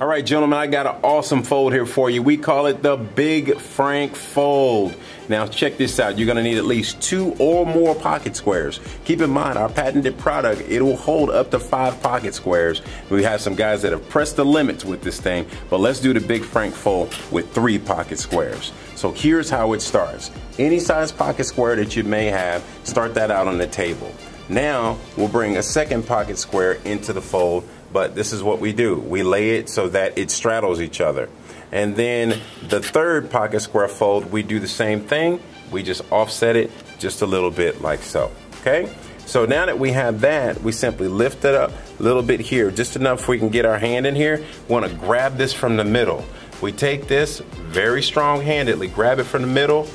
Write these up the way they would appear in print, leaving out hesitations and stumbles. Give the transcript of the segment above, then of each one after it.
All right, gentlemen, I got an awesome fold here for you. We call it the Big Frank Fold. Now, check this out. You're gonna need at least 2 or more pocket squares. Keep in mind, our patented product, it will hold up to 5 pocket squares. We have some guys that have pressed the limits with this thing, but let's do the Big Frank Fold with 3 pocket squares. So here's how it starts. Any size pocket square that you may have, start that out on the table. Now, we'll bring a second pocket square into the fold, but this is what we do. We lay it so that it straddles each other. And then the third pocket square fold, we do the same thing. We just offset it just a little bit like so, okay? So now that we have that, we simply lift it up a little bit here, just enough so we can get our hand in here. We want to grab this from the middle. We take this very strong-handedly, grab it from the middle,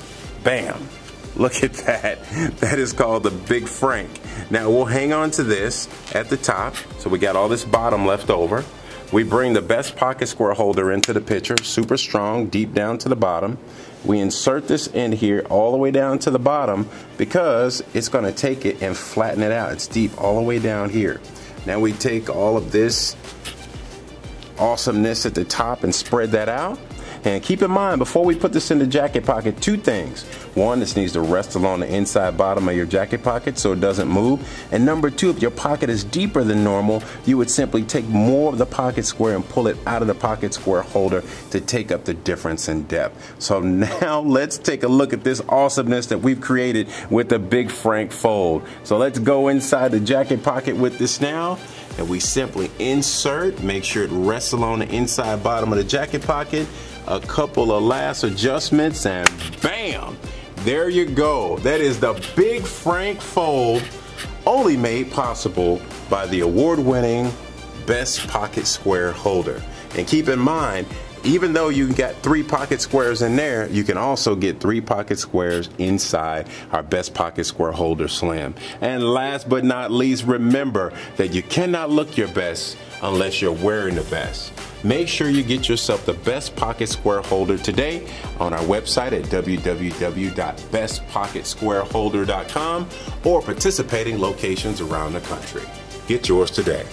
bam. Look at that. That is called the Big Frank. Now we'll hang on to this at the top. So we got all this bottom left over. We bring the best pocket square holder into the picture, super strong, deep down to the bottom. We insert this in here all the way down to the bottom because it's going to take it and flatten it out. It's deep all the way down here. Now we take all of this awesomeness at the top and spread that out. And keep in mind, before we put this in the jacket pocket, 2 things. 1, this needs to rest along the inside bottom of your jacket pocket so it doesn't move. And number 2, if your pocket is deeper than normal, you would simply take more of the pocket square and pull it out of the pocket square holder to take up the difference in depth. So now let's take a look at this awesomeness that we've created with the Big Frank Fold. So let's go inside the jacket pocket with this now. And we simply insert, make sure it rests along the inside bottom of the jacket pocket. A couple of last adjustments and bam, there you go. That is the Big Frank Fold, only made possible by the award-winning Best Pocket Square Holder. And keep in mind, even though you got 3 pocket squares in there, you can also get 3 pocket squares inside our Best Pocket Square Holder Slim. And last but not least, remember that you cannot look your best unless you're wearing the best. Make sure you get yourself the Best Pocket Square Holder today on our website at www.bestpocketsquareholder.com or participating locations around the country. Get yours today.